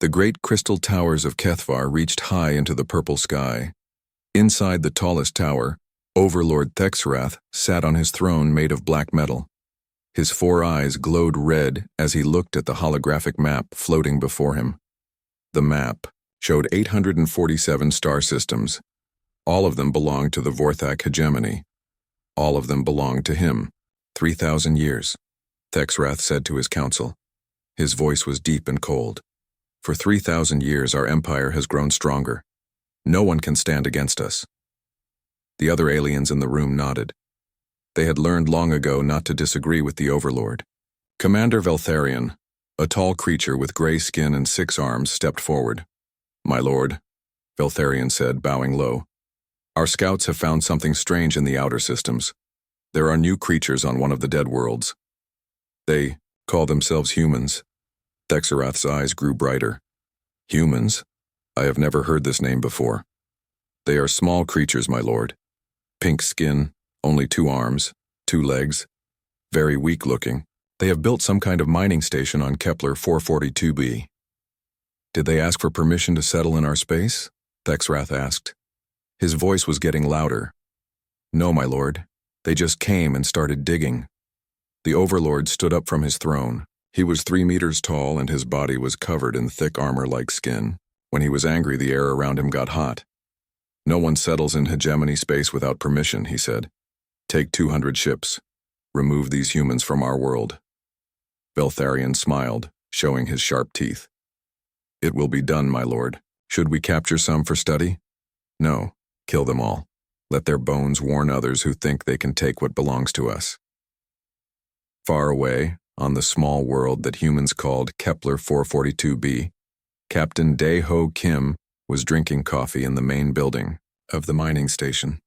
The great crystal towers of Kethvar reached high into the purple sky. Inside the tallest tower, Overlord Thexrath sat on his throne made of black metal. His 4 eyes glowed red as he looked at the holographic map floating before him. The map showed 847 star systems. All of them belonged to the Vorthak hegemony. All of them belonged to him. 3,000 years, Thexrath said to his council. His voice was deep and cold. For 3,000 years our empire has grown stronger. No one can stand against us. The other aliens in the room nodded. They had learned long ago not to disagree with the Overlord. Commander Veltharion, a tall creature with gray skin and 6 arms, stepped forward. "My lord," Veltharion said, bowing low. "Our scouts have found something strange in the outer systems. There are new creatures on one of the dead worlds. They call themselves humans." Thexarath's eyes grew brighter. "Humans? I have never heard this name before. They are small creatures, my lord. Pink skin, only 2 arms, 2 legs, very weak-looking. They have built some kind of mining station on Kepler 442b. Did they ask for permission to settle in our space?" Thexrath asked. His voice was getting louder. "No, my lord. They just came and started digging." The Overlord stood up from his throne. He was 3 meters tall and his body was covered in thick armor-like skin. When he was angry, the air around him got hot. "No one settles in hegemony space without permission," he said. "Take 200 ships. Remove these humans from our world." Veltharion smiled, showing his sharp teeth. "It will be done, my lord. Should we capture some for study? No. Kill them all. Let their bones warn others who think they can take what belongs to us." Far away, on the small world that humans called Kepler 442b, Captain Dae-Ho Kim was drinking coffee in the main building of the mining station.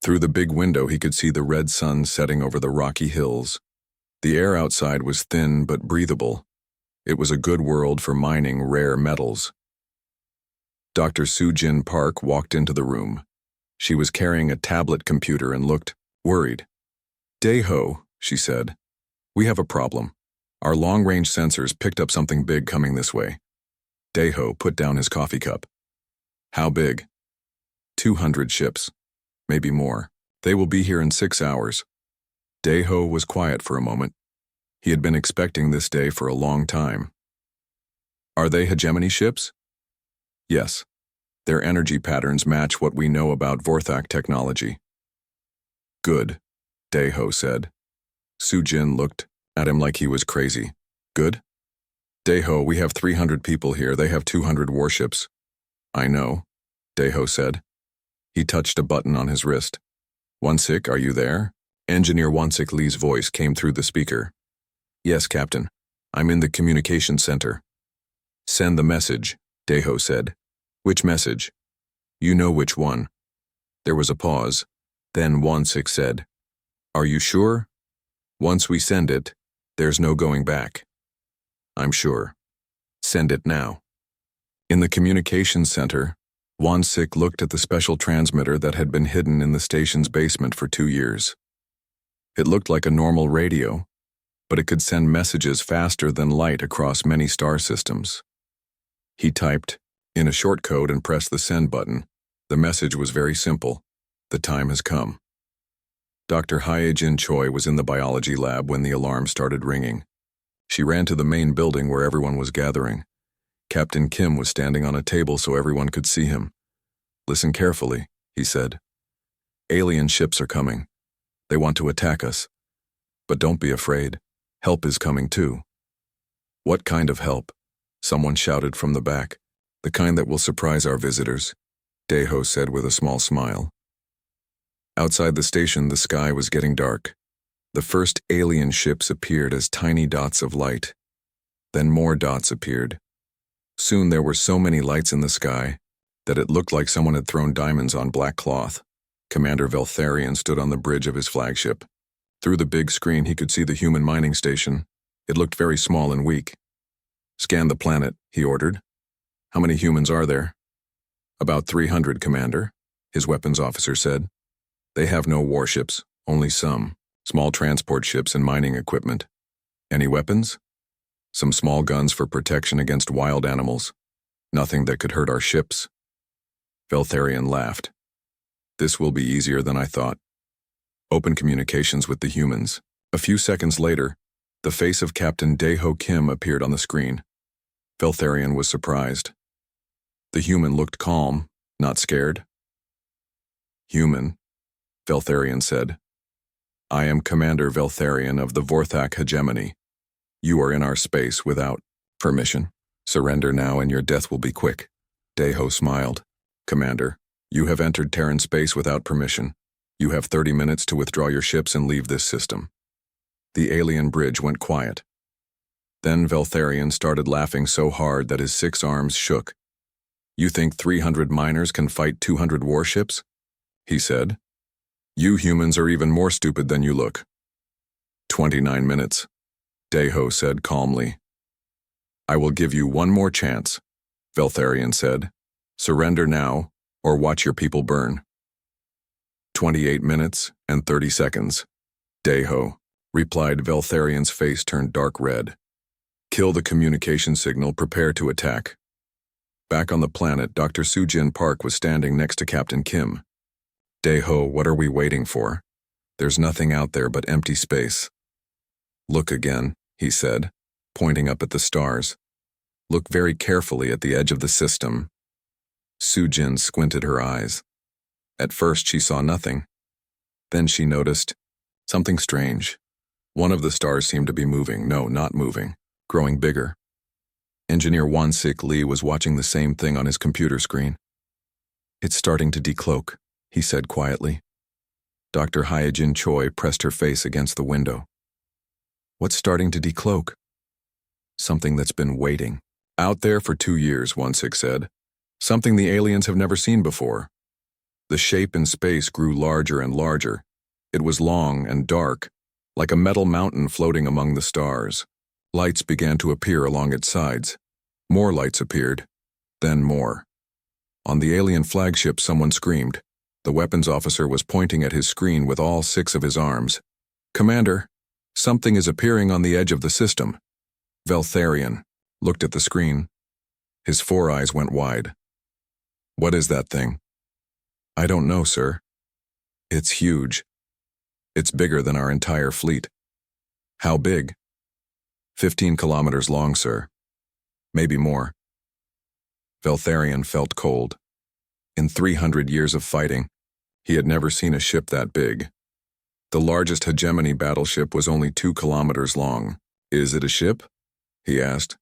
Through the big window he could see the red sun setting over the rocky hills. The air outside was thin but breathable. It was a good world for mining rare metals. Dr. Soo-Jin Park walked into the room. She was carrying a tablet computer and looked worried. "Dae-Ho," she said, "we have a problem. Our long-range sensors picked up something big coming this way." Dae-Ho put down his coffee cup. "How big?" 200 ships. Maybe more. They will be here in 6 hours. Dae-Ho was quiet for a moment. He had been expecting this day for a long time. "Are they hegemony ships?" "Yes. Their energy patterns match what we know about Vorthak technology." "Good," Dae-Ho said. Soo-Jin looked at him like he was crazy. "Good?" "Dae-Ho, we have 300 people here. They have 200 warships." "I know," Dae-Ho said. He touched a button on his wrist. "Wansik, are you there?" Engineer Wansik Lee's voice came through the speaker. "Yes, Captain. I'm in the communications center." "Send the message," Dae-Ho said. "Which message?" "You know which one." There was a pause. Then Wansik said, "Are you sure?" "Once we send it, there's no going back." "I'm sure." "Send it now." In the communications center, Wansik looked at the special transmitter that had been hidden in the station's basement for 2 years. It looked like a normal radio, but it could send messages faster than light across many star systems. He typed in a short code and pressed the send button. The message was very simple. The time has come. Dr. Hyejin Choi was in the biology lab when the alarm started ringing. She ran to the main building where everyone was gathering. Captain Kim was standing on a table so everyone could see him. "Listen carefully," he said. "Alien ships are coming. They want to attack us. But don't be afraid. Help is coming too." "What kind of help?" someone shouted from the back. "The kind that will surprise our visitors," Dae-Ho said with a small smile. Outside the station, the sky was getting dark. The first alien ships appeared as tiny dots of light. Then more dots appeared. Soon there were so many lights in the sky that it looked like someone had thrown diamonds on black cloth. Commander Veltharion stood on the bridge of his flagship. Through the big screen he could see the human mining station. It looked very small and weak. "Scan the planet," he ordered. "How many humans are there?" "About 300, Commander," his weapons officer said. "They have no warships, only some small transport ships and mining equipment." "Any weapons?" "Some small guns for protection against wild animals. Nothing that could hurt our ships. Veltharion laughed. This will be easier than I thought. Open communications with the humans. A few seconds later, the face of Captain Daeho Kim appeared on the screen. Veltharion was surprised. The human looked calm, not scared. Human, Veltharion said. I am Commander Veltharion of the Vorthak Hegemony. You are in our space without permission. Surrender now and your death will be quick. Daeho smiled. Commander, you have entered Terran space without permission. You have 30 minutes to withdraw your ships and leave this system. The alien bridge went quiet. Then Veltharion started laughing so hard that his 6 arms shook. You think 300 miners can fight 200 warships? He said. You humans are even more stupid than you look. 29 minutes, Daeho said calmly. I will give you one more chance, Veltharion said. Surrender now, or watch your people burn. 28 minutes and 30 seconds. Daeho, replied. Veltharion's face turned dark red. Kill the communication signal, prepare to attack. Back on the planet, Dr. Sujin Park was standing next to Captain Kim. Daeho, what are we waiting for? There's nothing out there but empty space. Look again, he said, pointing up at the stars. Look very carefully at the edge of the system. Sujin squinted her eyes. At first she saw nothing. Then she noticed something strange. One of the stars seemed to be moving. No, not moving. Growing bigger. Engineer Wansik Lee was watching the same thing on his computer screen. It's starting to decloak, he said quietly. Dr. Hyojin Choi pressed her face against the window. What's starting to decloak? Something that's been waiting. Out there for 2 years, Wansik said. Something the aliens have never seen before. The shape in space grew larger and larger. It was long and dark, like a metal mountain floating among the stars. Lights began to appear along its sides. More lights appeared, then more. On the alien flagship, someone screamed. The weapons officer was pointing at his screen with all 6 of his arms. Commander, something is appearing on the edge of the system. Veltharion looked at the screen. His 4 eyes went wide. What is that thing? I don't know, sir. It's huge. It's bigger than our entire fleet. How big? 15 kilometers long, sir. Maybe more. Veltharion felt cold. In 300 years of fighting, he had never seen a ship that big. The largest hegemony battleship was only 2 kilometers long. Is it a ship? He asked.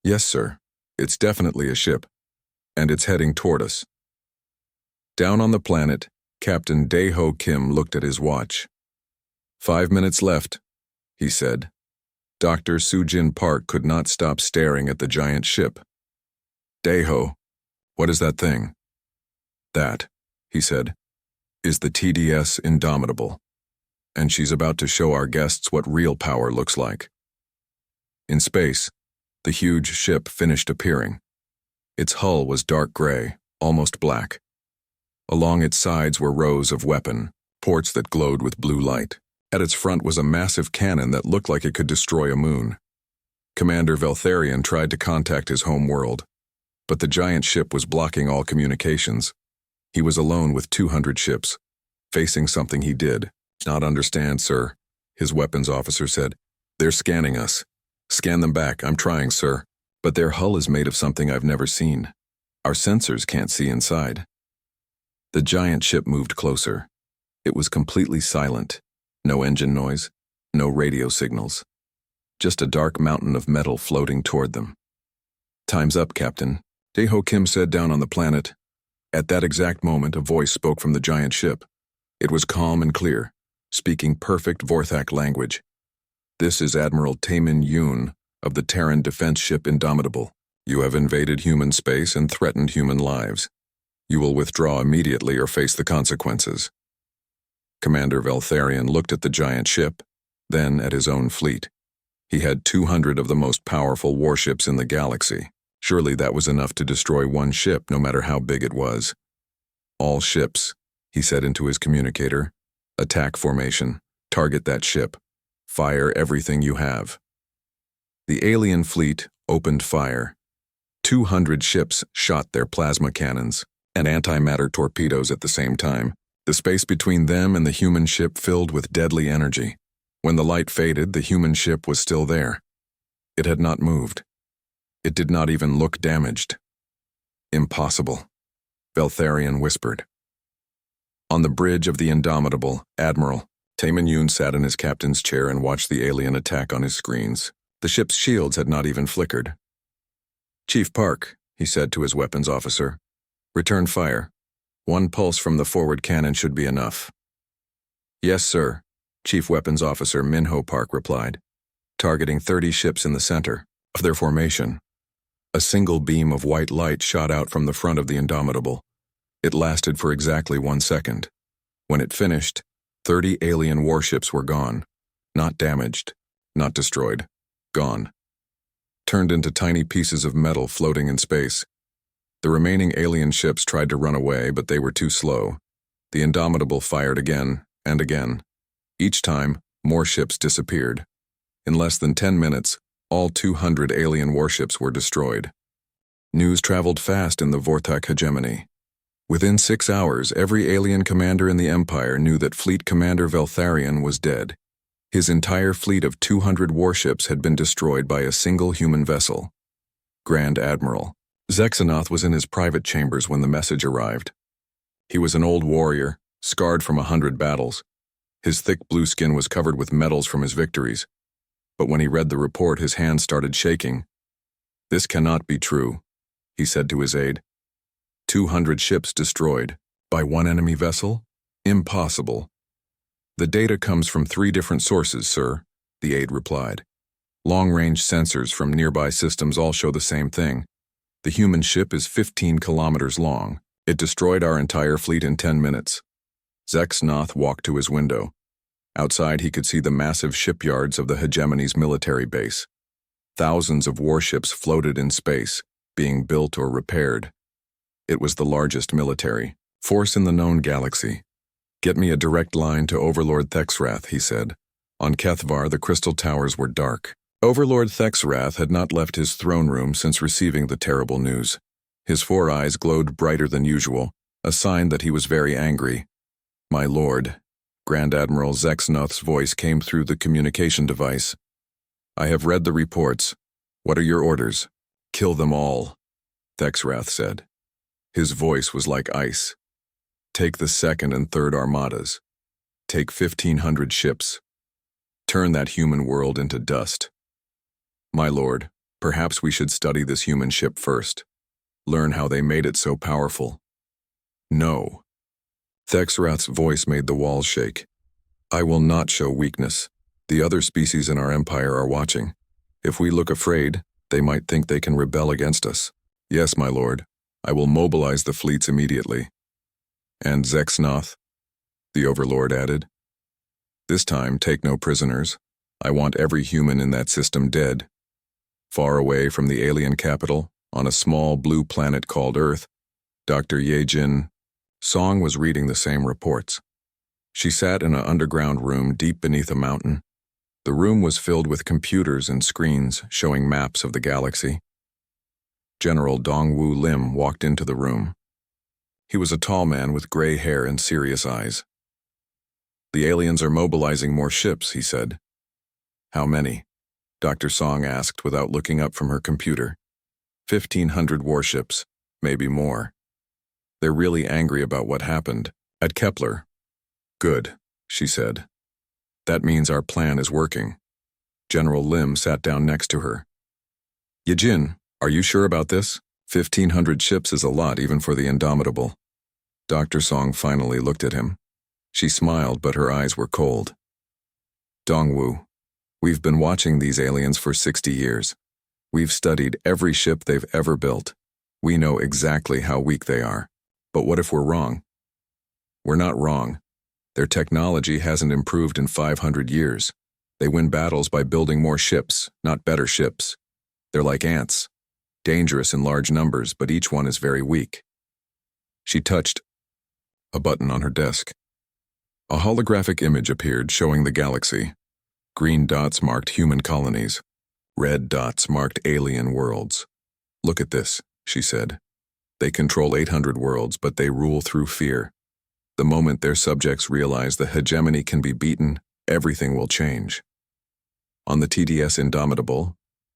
Yes, sir. It's definitely a ship. And it's heading toward us. Down on the planet, Captain Daeho Kim looked at his watch. 5 minutes left, he said. Dr. Sujin Park could not stop staring at the giant ship. Daeho, what is that thing? That, he said, is the TDS Indomitable. And she's about to show our guests what real power looks like. In space, the huge ship finished appearing. Its hull was dark gray, almost black. Along its sides were rows of weapon ports that glowed with blue light. At its front was a massive cannon that looked like it could destroy a moon. Commander Veltharion tried to contact his home world, but the giant ship was blocking all communications. He was alone with 200 ships, facing something he did not understand, sir, his weapons officer said. They're scanning us. Scan them back. I'm trying, sir. But their hull is made of something I've never seen. Our sensors can't see inside. The giant ship moved closer. It was completely silent. No engine noise, no radio signals. Just a dark mountain of metal floating toward them. Time's up, Captain, Daeho Kim said down on the planet. At that exact moment, a voice spoke from the giant ship. It was calm and clear, speaking perfect Vorthak language. This is Admiral Taemin Yoon of the Terran defense ship Indomitable. You have invaded human space and threatened human lives. You will withdraw immediately or face the consequences. Commander Veltharion looked at the giant ship, then at his own fleet. He had 200 of the most powerful warships in the galaxy. Surely that was enough to destroy one ship, no matter how big it was. All ships, he said into his communicator. Attack formation. Target that ship. Fire everything you have. The alien fleet opened fire. 200 ships shot their plasma cannons and antimatter torpedoes at the same time. The space between them and the human ship filled with deadly energy. When the light faded, the human ship was still there. It had not moved. It did not even look damaged. Impossible, Veltharion whispered. On the bridge of the Indomitable, Admiral Taemin Yoon sat in his captain's chair and watched the alien attack on his screens. The ship's shields had not even flickered. "Chief Park," he said to his weapons officer, "return fire. 1 pulse from the forward cannon should be enough." "Yes, sir," Chief Weapons Officer Minho Park replied, targeting 30 ships in the center of their formation. A single beam of white light shot out from the front of the Indomitable. It lasted for exactly 1 second. When it finished, 30 alien warships were gone. Not damaged, not destroyed, gone. Turned into tiny pieces of metal floating in space. The remaining alien ships tried to run away, but they were too slow. The Indomitable fired again and again. Each time, more ships disappeared. In less than 10 minutes, all 200 alien warships were destroyed. News traveled fast in the Vortak hegemony. Within 6 hours, every alien commander in the Empire knew that Fleet Commander Veltharion was dead. His entire fleet of 200 warships had been destroyed by a single human vessel. Grand Admiral Zexanoth was in his private chambers when the message arrived. He was an old warrior, scarred from 100 battles. His thick blue skin was covered with medals from his victories. But when he read the report, his hands started shaking. "This cannot be true," he said to his aide. 200 ships destroyed. By one enemy vessel? Impossible. "The data comes from 3 different sources, sir," the aide replied. "Long-range sensors from nearby systems all show the same thing. The human ship is 15 kilometers long. It destroyed our entire fleet in 10 minutes. Zexanoth walked to his window. Outside, he could see the massive shipyards of the hegemony's military base. Thousands of warships floated in space, being built or repaired. It was the largest military force in the known galaxy. "Get me a direct line to Overlord Thexrath," he said. On Kethvar, the crystal towers were dark. Overlord Thexrath had not left his throne room since receiving the terrible news. His 4 eyes glowed brighter than usual, a sign that he was very angry. "My lord," Grand Admiral Zexanoth's voice came through the communication device. "I have read the reports. What are your orders?" "Kill them all," Thexrath said. His voice was like ice. "Take the 2nd and 3rd armadas. Take 1,500 ships. Turn that human world into dust. My lord, perhaps we should study this human ship first. Learn how they made it so powerful." "No." Thexrath's voice made the walls shake. "I will not show weakness. The other species in our empire are watching. If we look afraid, they might think they can rebel against us. Yes, my lord, I will mobilize the fleets immediately." "And Zexanoth," the Overlord added. "This time, take no prisoners. I want every human in that system dead." Far away from the alien capital, on a small blue planet called Earth, Dr. Yejin Song was reading the same reports. She sat in an underground room deep beneath a mountain. The room was filled with computers and screens showing maps of the galaxy. General Dongwu Lim walked into the room. He was a tall man with gray hair and serious eyes. "The aliens are mobilizing more ships," he said. "How many?" Dr. Song asked without looking up from her computer. 1,500 warships, maybe more. They're really angry about what happened at Kepler." "Good," she said. "That means our plan is working." General Lim sat down next to her. "Yejin, are you sure about this? 1,500 ships is a lot even for the Indomitable." Dr. Song finally looked at him. She smiled, but her eyes were cold. "Dongwu, we've been watching these aliens for 60 years. We've studied every ship they've ever built. We know exactly how weak they are. But what if we're wrong?" "We're not wrong. Their technology hasn't improved in 500 years. They win battles by building more ships, not better ships. They're like ants, dangerous in large numbers, but each one is very weak." She touched a button on her desk. A holographic image appeared showing the galaxy. Green dots marked human colonies. Red dots marked alien worlds. Look at this, she said. They control 800 worlds, but they rule through fear. The moment their subjects realize the hegemony can be beaten, everything will change. On the TDS Indomitable,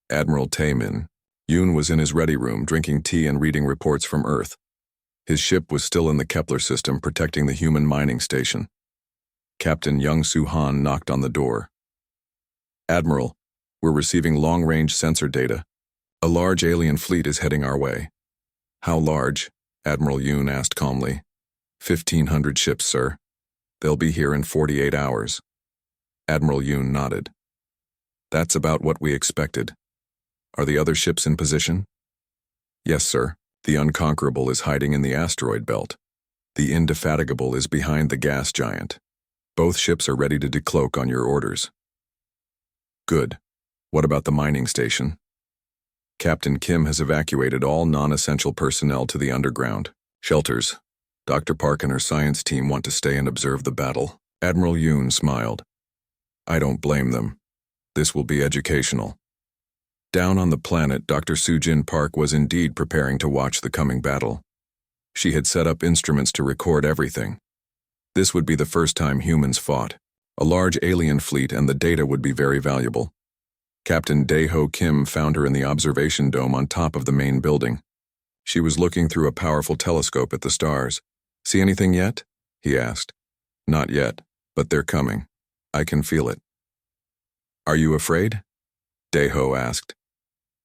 Admiral Taemin, Yoon was in his ready room drinking tea and reading reports from Earth. His ship was still in the Kepler system protecting the human mining station. Captain Young Soo Han knocked on the door. Admiral, we're receiving long-range sensor data. A large alien fleet is heading our way. How large? Admiral Yoon asked calmly. 1,500 ships, sir. They'll be here in 48 hours. Admiral Yoon nodded. That's about what we expected. Are the other ships in position? Yes, sir. The Unconquerable is hiding in the asteroid belt. The Indefatigable is behind the gas giant. Both ships are ready to decloak on your orders. Good. What about the mining station? Captain Kim has evacuated all non-essential personnel to the underground shelters. Dr. Park and her science team want to stay and observe the battle. Admiral Yoon smiled. I don't blame them. This will be educational. Down on the planet, Dr. Soo-Jin Park was indeed preparing to watch the coming battle. She had set up instruments to record everything. This would be the first time humans fought. A large alien fleet, and the data would be very valuable. Captain Dae-ho Kim found her in the observation dome on top of the main building. She was looking through a powerful telescope at the stars. See anything yet? He asked. Not yet, but they're coming. I can feel it. Are you afraid? Dae-ho asked.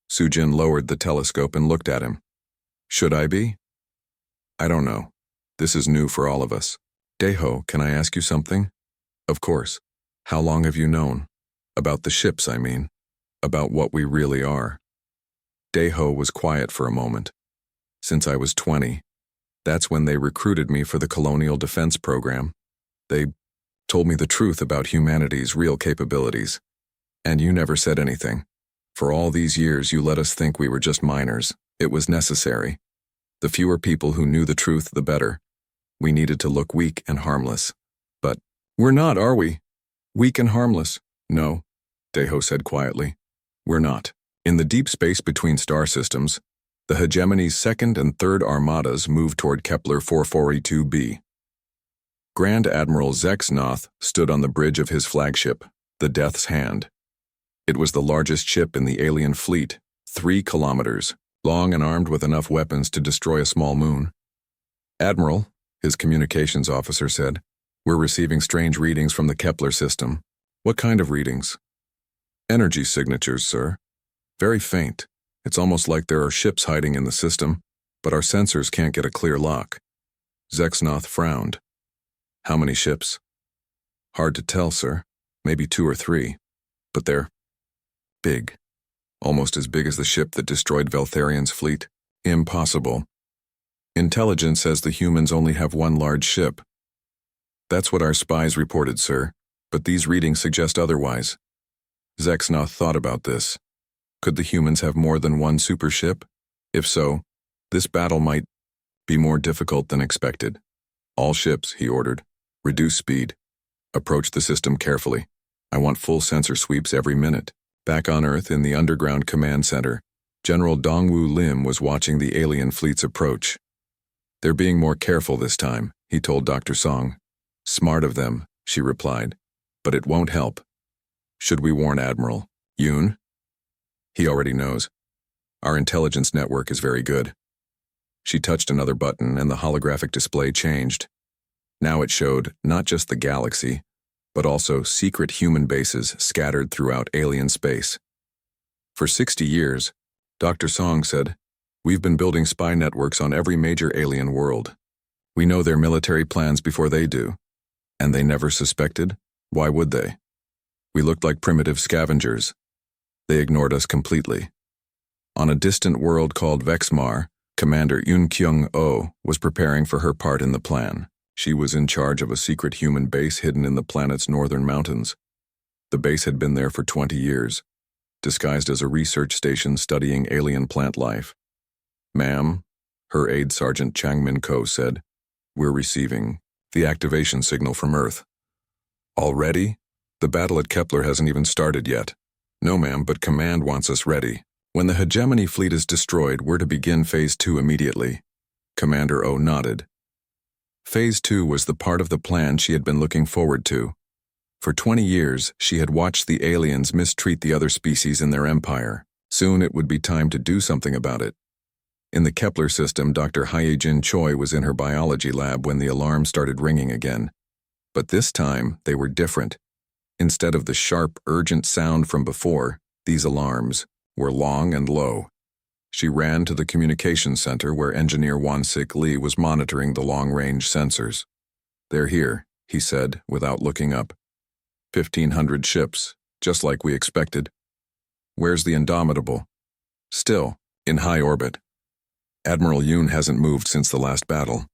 Soo-Jin lowered the telescope and looked at him. Should I be? I don't know. This is new for all of us. Dae-ho, can I ask you something? Of course. How long have you known? About the ships, I mean. About what we really are. Dae-ho was quiet for a moment. Since I was 20. That's when they recruited me for the Colonial Defense Program. They told me the truth about humanity's real capabilities. And you never said anything. For all these years you let us think we were just minors. It was necessary. The fewer people who knew the truth, the better. We needed to look weak and harmless. But we're not, are we? Weak and harmless. No, Dae-ho said quietly. We're not. In the deep space between star systems, the hegemony's second and third armadas moved toward Kepler 442b. Grand Admiral Zexnoth stood on the bridge of his flagship, the Death's Hand. It was the largest ship in the alien fleet, 3 kilometers, long and armed with enough weapons to destroy a small moon. Admiral, his communications officer said, we're receiving strange readings from the Kepler system. What kind of readings? Energy signatures, sir. Very faint. It's almost like there are ships hiding in the system, but our sensors can't get a clear lock. Zexnoth frowned. How many ships? Hard to tell, sir. Maybe 2 or 3. But they're big. Almost as big as the ship that destroyed Veltharian's fleet. Impossible. Intelligence says the humans only have 1 large ship. That's what our spies reported, sir, but these readings suggest otherwise. Zexnoth thought about this. Could the humans have more than 1 super ship? If so, this battle might be more difficult than expected. All ships, he ordered. Reduce speed. Approach the system carefully. I want full sensor sweeps every minute. Back on Earth in the underground command center, General Dongwoo Lim was watching the alien fleet's approach. They're being more careful this time, he told Dr. Song. Smart of them, she replied. But it won't help. Should we warn Admiral Yoon? He already knows. Our intelligence network is very good. She touched another button and the holographic display changed. Now it showed not just the galaxy, but also secret human bases scattered throughout alien space. For 60 years, Dr. Song said, we've been building spy networks on every major alien world. We know their military plans before they do. And they never suspected? Why would they? We looked like primitive scavengers. They ignored us completely. On a distant world called Vexmar, Commander Yoon Kyung-oh was preparing for her part in the plan. She was in charge of a secret human base hidden in the planet's northern mountains. The base had been there for 20 years, disguised as a research station studying alien plant life. Ma'am, her aide Sergeant Chang Min-ko said, we're receiving the activation signal from Earth. Already? The battle at Kepler hasn't even started yet. No, ma'am, but Command wants us ready. When the hegemony fleet is destroyed, we're to begin Phase 2 immediately. Commander O nodded. Phase 2 was the part of the plan she had been looking forward to. For 20 years, she had watched the aliens mistreat the other species in their empire. Soon it would be time to do something about it. In the Kepler system, Dr. Hyejin Choi was in her biology lab when the alarm started ringing again. But this time, they were different. Instead of the sharp, urgent sound from before, these alarms were long and low. She ran to the communications center where engineer Won-Sik Lee was monitoring the long-range sensors. "They're here," he said, without looking up. 1,500 ships, just like we expected. "Where's the Indomitable?" "Still, in high orbit. Admiral Yoon hasn't moved since the last battle."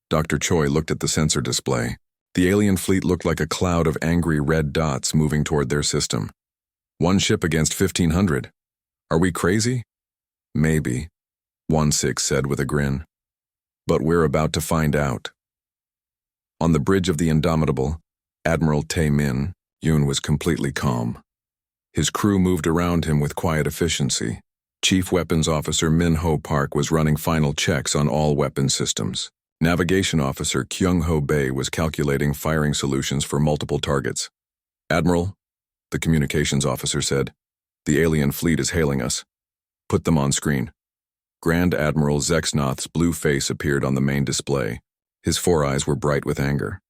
Dr. Choi looked at the sensor display. The alien fleet looked like a cloud of angry red dots moving toward their system. One ship against 1,500. Are we crazy? Maybe, Won-Sik said with a grin. But we're about to find out. On the bridge of the Indomitable, Admiral Tae-min, Yoon was completely calm. His crew moved around him with quiet efficiency. Chief Weapons Officer Min-ho Park was running final checks on all weapon systems. Navigation Officer Kyung-ho Bae was calculating firing solutions for multiple targets. "Admiral," the communications officer said, "the alien fleet is hailing us. Put them on screen." Grand Admiral Zexnoth's blue face appeared on the main display. His four eyes were bright with anger.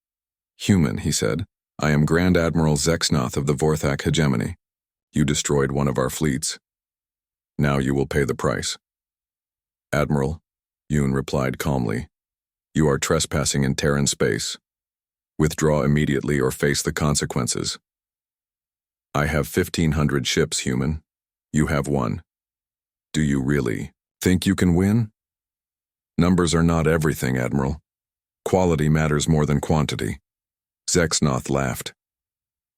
"Human," he said, "I am Grand Admiral Zexnoth of the Vorthak Hegemony. You destroyed one of our fleets. Now you will pay the price." "Admiral," Yoon replied calmly, "you are trespassing in Terran space. Withdraw immediately or face the consequences." "I have 1,500 ships, human. You have one. Do you really think you can win?" "Numbers are not everything, Admiral. Quality matters more than quantity." Zexnoth laughed.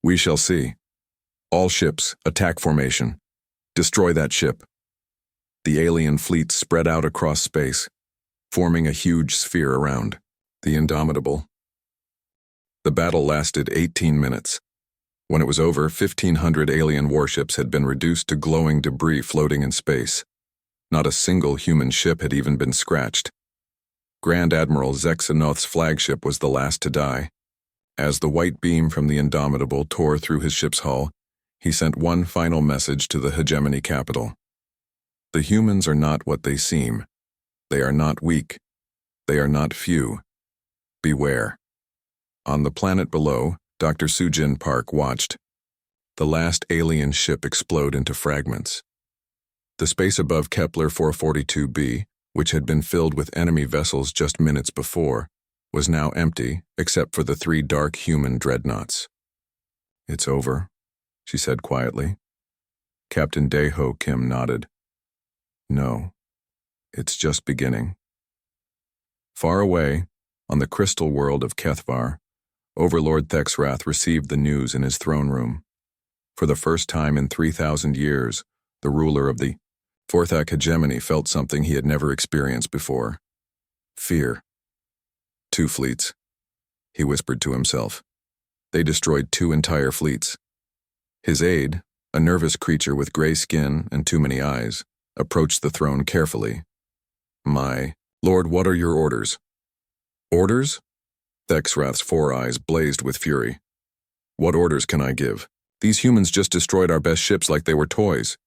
"We shall see. All ships, attack formation. Destroy that ship." The alien fleet spread out across space, forming a huge sphere around the Indomitable. The battle lasted 18 minutes. When it was over, 1,500 alien warships had been reduced to glowing debris floating in space. Not a single human ship had even been scratched. Grand Admiral Zexnoth's flagship was the last to die. As the white beam from the Indomitable tore through his ship's hull, he sent one final message to the hegemony capital. "The humans are not what they seem. They are not weak. They are not few. Beware." On the planet below, Dr. Sujin Park watched the last alien ship explode into fragments. The space above Kepler 442b, which had been filled with enemy vessels just minutes before, was now empty except for the 3 dark human dreadnoughts. "It's over," she said quietly. Captain Dae-ho Kim nodded. "No, it's just beginning." Far away, on the crystal world of Kethvar, Overlord Thexrath received the news in his throne room. For the first time in 3,000 years, the ruler of the Vorthak hegemony felt something he had never experienced before. Fear. 2 fleets, he whispered to himself. They destroyed 2 entire fleets. His aide, a nervous creature with gray skin and too many eyes, approached the throne carefully. "My lord, what are your orders?" "Orders?" Thexrath's 4 eyes blazed with fury. "What orders can I give? These humans just destroyed our best ships like they were toys."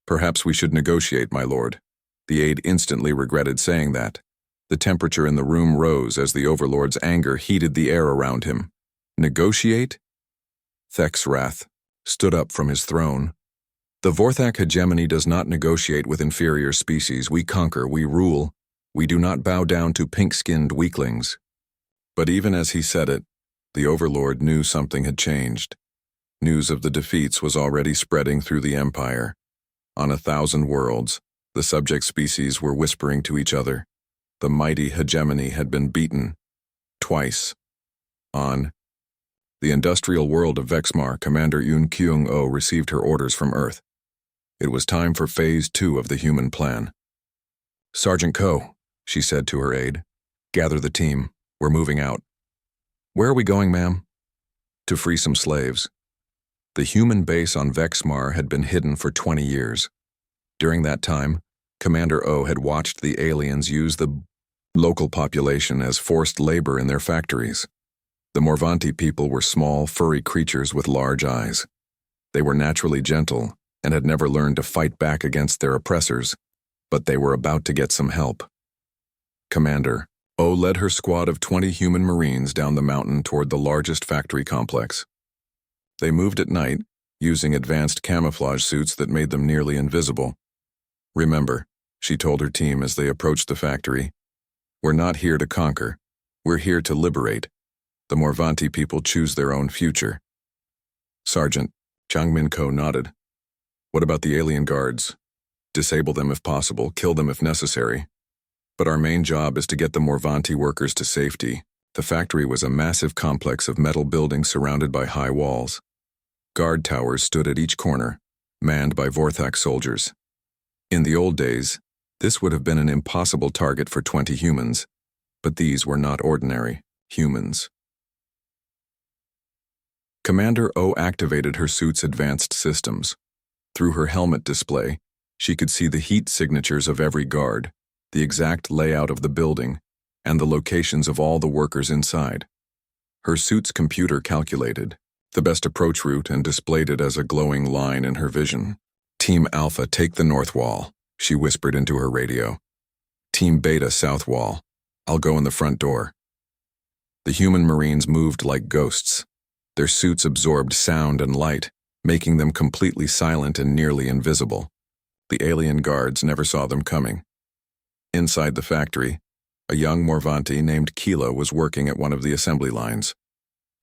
"Perhaps we should negotiate, my lord." The aide instantly regretted saying that. The temperature in the room rose as the Overlord's anger heated the air around him. "Negotiate?" Thexrath stood up from his throne. "The Vorthak hegemony does not negotiate with inferior species. We conquer, we rule. We do not bow down to pink-skinned weaklings." But even as he said it, the Overlord knew something had changed. News of the defeats was already spreading through the Empire. On 1,000 worlds, the subject species were whispering to each other. The mighty hegemony had been beaten. Twice. On the industrial world of Vexmar, Commander Yoon Kyung-oh received her orders from Earth. It was time for Phase 2 of the human plan. "Sergeant Ko," she said to her aide, "gather the team. We're moving out." "Where are we going, ma'am?" "To free some slaves." The human base on Vexmar had been hidden for 20 years. During that time, Commander O had watched the aliens use the local population as forced labor in their factories. The Morvanti people were small, furry creatures with large eyes. They were naturally gentle and had never learned to fight back against their oppressors, but they were about to get some help. Commander O led her squad of 20 human marines down the mountain toward the largest factory complex. They moved at night, using advanced camouflage suits that made them nearly invisible. "Remember," she told her team as they approached the factory, "we're not here to conquer. We're here to liberate. The Morvanti people choose their own future." Sergeant Chang Min-ko nodded. "What about the alien guards? Disable them if possible, kill them if necessary. But our main job is to get the Morvanti workers to safety." The factory was a massive complex of metal buildings surrounded by high walls. Guard towers stood at each corner, manned by Vorthak soldiers. In the old days, this would have been an impossible target for 20 humans, but these were not ordinary humans. Commander O activated her suit's advanced systems. Through her helmet display, she could see the heat signatures of every guard, the exact layout of the building, and the locations of all the workers inside. Her suit's computer calculated the best approach route and displayed it as a glowing line in her vision. "Team Alpha, take the north wall," she whispered into her radio. "Team Beta, south wall. I'll go in the front door." The human marines moved like ghosts. Their suits absorbed sound and light, making them completely silent and nearly invisible. The alien guards never saw them coming. Inside the factory, a young Morvanti named Keela was working at one of the assembly lines.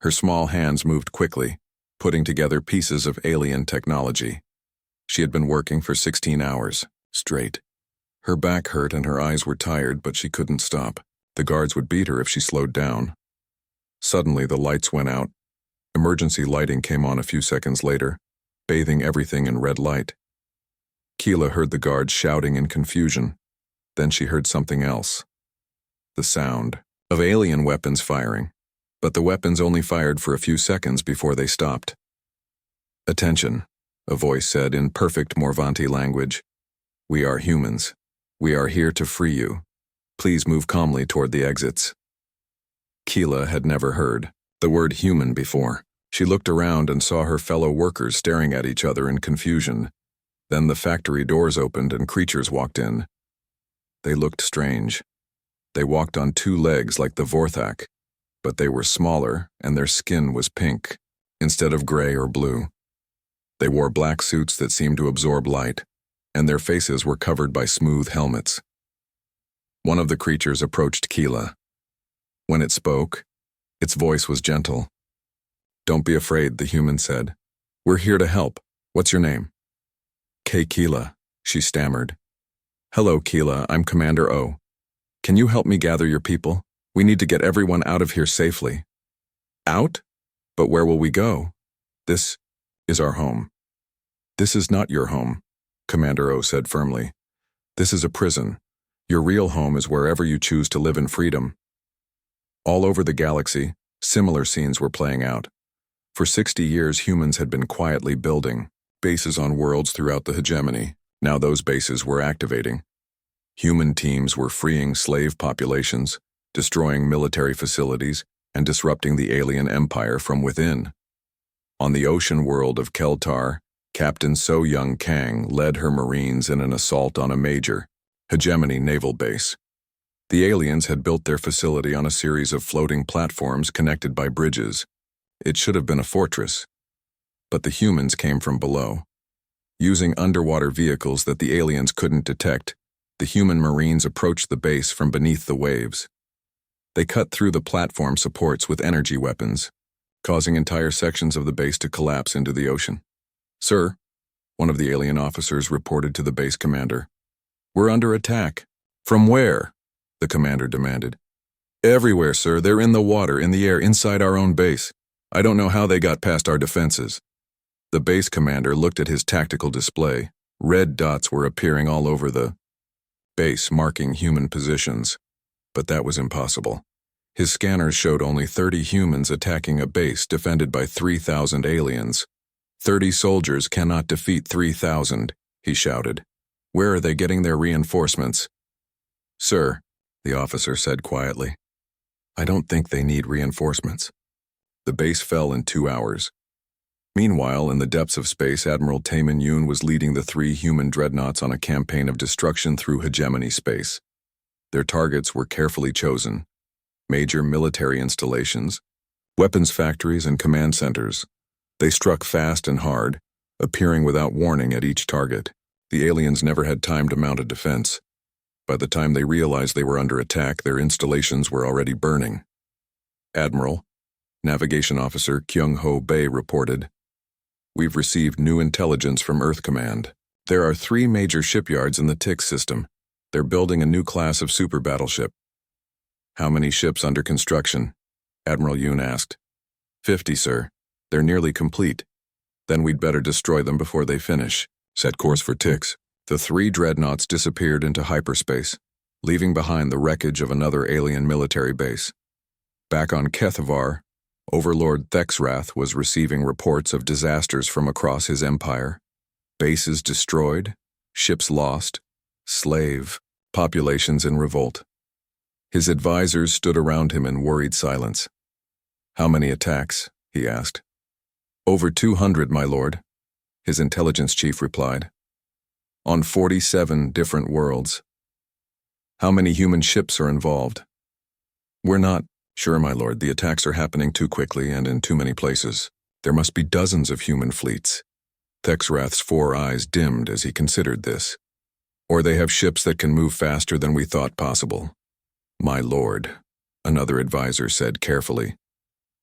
Her small hands moved quickly, putting together pieces of alien technology. She had been working for 16 hours straight. Her back hurt and her eyes were tired, but she couldn't stop. The guards would beat her if she slowed down. Suddenly, the lights went out. Emergency lighting came on a few seconds later, bathing everything in red light. Keela heard the guards shouting in confusion. Then she heard something else. The sound of alien weapons firing. But the weapons only fired for a few seconds before they stopped. "Attention," a voice said in perfect Morvanti language. "We are humans. We are here to free you. Please move calmly toward the exits." Keela had never heard the word human before. She looked around and saw her fellow workers staring at each other in confusion. Then the factory doors opened and creatures walked in. They looked strange. They walked on two legs like the Vorthak, but they were smaller and their skin was pink, instead of gray or blue. They wore black suits that seemed to absorb light, and their faces were covered by smooth helmets. One of the creatures approached Keela. When it spoke, its voice was gentle. "Don't be afraid," the human said. "We're here to help. What's your name?" "Keela," she stammered. "Hello, Keela, I'm Commander O. Can you help me gather your people? We need to get everyone out of here safely." "Out? But where will we go?" "This is our home." "This is not your home," Commander O said firmly. "This is a prison. Your real home is wherever you choose to live in freedom." All over the galaxy, similar scenes were playing out. For 60 years, humans had been quietly building bases on worlds throughout the hegemony. Now those bases were activating. Human teams were freeing slave populations, destroying military facilities, and disrupting the alien empire from within. On the ocean world of Keltar, Captain So Young Kang led her marines in an assault on a major hegemony naval base. The aliens had built their facility on a series of floating platforms connected by bridges. It should have been a fortress, but the humans came from below. Using underwater vehicles that the aliens couldn't detect, the human marines approached the base from beneath the waves. They cut through the platform supports with energy weapons, causing entire sections of the base to collapse into the ocean. "Sir," one of the alien officers reported to the base commander. "We're under attack." "From where?" the commander demanded. "Everywhere, sir. They're in the water, in the air, inside our own base. I don't know how they got past our defenses." The base commander looked at his tactical display. Red dots were appearing all over the base, marking human positions. But that was impossible. His scanners showed only 30 humans attacking a base defended by 3,000 aliens. 30 soldiers cannot defeat 3,000, he shouted. Where are they getting their reinforcements? Sir, the officer said quietly, I don't think they need reinforcements. The base fell in 2 hours. Meanwhile, in the depths of space, Admiral Taemin Yoon was leading the 3 human dreadnoughts on a campaign of destruction through hegemony space. Their targets were carefully chosen: major military installations, weapons factories, and command centers. They struck fast and hard, appearing without warning at each target. The aliens never had time to mount a defense. By the time they realized they were under attack, their installations were already burning. Admiral, Navigation Officer Kyung-Ho Bae reported, We've received new intelligence from Earth Command. There are 3 major shipyards in the TIX system. They're building a new class of super battleship. How many ships under construction? Admiral Yoon asked. 50, sir. They're nearly complete. Then we'd better destroy them before they finish. Set course for TIX. The 3 dreadnoughts disappeared into hyperspace, leaving behind the wreckage of another alien military base. Back on Kethavar, Overlord Thexrath was receiving reports of disasters from across his empire. Bases destroyed, ships lost, slave, populations in revolt. His advisors stood around him in worried silence. How many attacks? He asked. Over 200, my lord, his intelligence chief replied. On 47 different worlds. How many human ships are involved? We're not sure, my lord. The attacks are happening too quickly and in too many places. There must be dozens of human fleets. Thexrath's 4 eyes dimmed as he considered this. Or they have ships that can move faster than we thought possible. My lord, another advisor said carefully.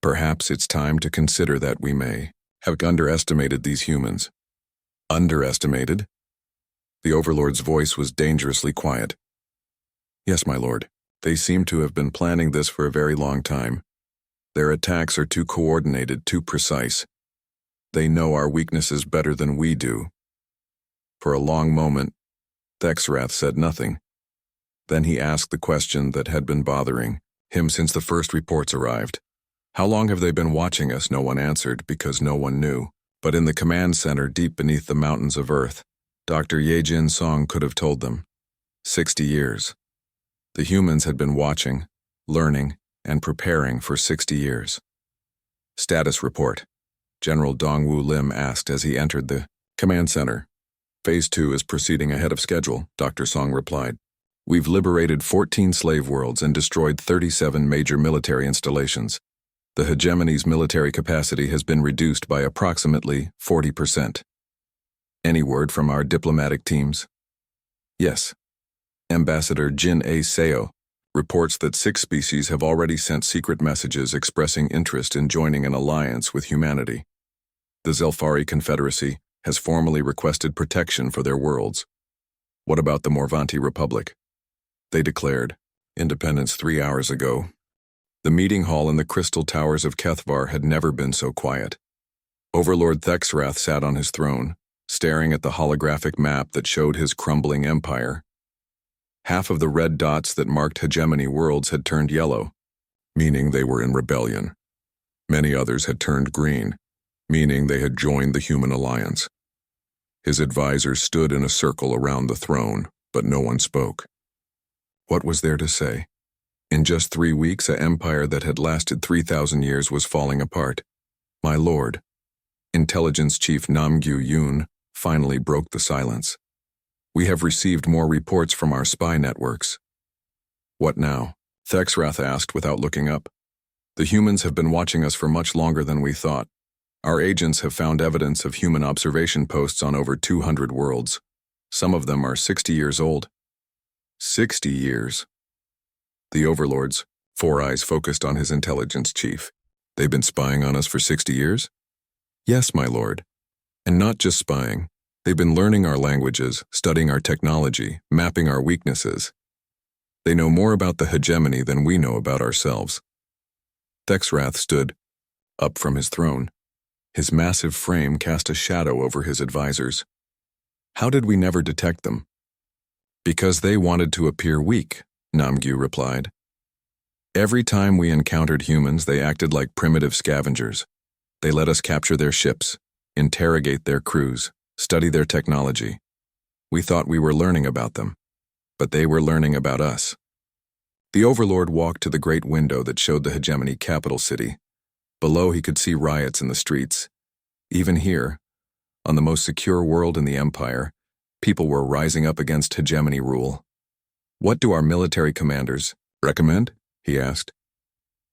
Perhaps it's time to consider that we may have underestimated these humans. Underestimated? The Overlord's voice was dangerously quiet. Yes, my lord. They seem to have been planning this for a very long time. Their attacks are too coordinated, too precise. They know our weaknesses better than we do. For a long moment, Thexrath said nothing. Then he asked the question that had been bothering him since the first reports arrived. How long have they been watching us? No one answered, because no one knew. But in the command center, deep beneath the mountains of Earth, Dr. Yejin Song could have told them. 60 years. The humans had been watching, learning, and preparing for 60 years. Status report, General Dongwu Lim asked as he entered the command center. Phase 2 is proceeding ahead of schedule, Dr. Song replied. We've liberated 14 slave worlds and destroyed 37 major military installations. The hegemony's military capacity has been reduced by approximately 40%. Any word from our diplomatic teams? Yes. Ambassador Jin A. Seo reports that 6 species have already sent secret messages expressing interest in joining an alliance with humanity. The Zelfari Confederacy has formally requested protection for their worlds. What about the Morvanti Republic? They declared independence 3 hours ago. The meeting hall in the crystal towers of Kethvar had never been so quiet. Overlord Thexrath sat on his throne, staring at the holographic map that showed his crumbling empire. Half of the red dots that marked hegemony worlds had turned yellow, meaning they were in rebellion. Many others had turned green, meaning they had joined the human alliance. His advisors stood in a circle around the throne, but no one spoke. What was there to say? In just 3 weeks, an empire that had lasted 3,000 years was falling apart. My lord, Intelligence Chief Namgyu Yoon finally broke the silence. We have received more reports from our spy networks. What now? Thexrath asked without looking up. The humans have been watching us for much longer than we thought. Our agents have found evidence of human observation posts on over 200 worlds. Some of them are 60 years old. 60 years. The overlords, 4 eyes focused on his intelligence chief. They've been spying on us for 60 years? Yes, my lord. And not just spying. They've been learning our languages, studying our technology, mapping our weaknesses. They know more about the hegemony than we know about ourselves. Thexrath stood up from his throne. His massive frame cast a shadow over his advisors. How did we never detect them? Because they wanted to appear weak, Namgyu replied. Every time we encountered humans, they acted like primitive scavengers. They let us capture their ships, interrogate their crews, study their technology. We thought we were learning about them, but they were learning about us. The Overlord walked to the great window that showed the hegemony capital city. Below he could see riots in the streets. Even here, on the most secure world in the Empire, people were rising up against hegemony rule. "What do our military commanders recommend?" he asked.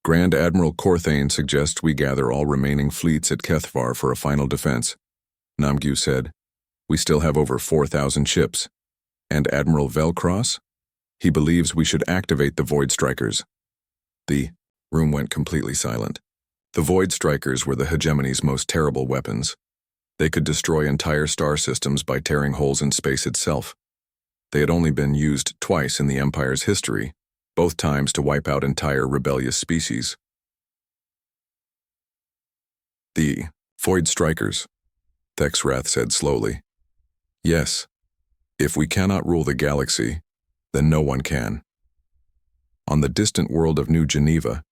"Grand Admiral Corthane suggests we gather all remaining fleets at Kethvar for a final defense," Namgyu said. "We still have over 4,000 ships. And Admiral Velcross? He believes we should activate the Void Strikers." The room went completely silent. The Void Strikers were the hegemony's most terrible weapons. They could destroy entire star systems by tearing holes in space itself. They had only been used twice in the Empire's history, both times to wipe out entire rebellious species. "The Void Strikers," Thexrath said slowly. "Yes. If we cannot rule the galaxy, then no one can." On the distant world of New Geneva,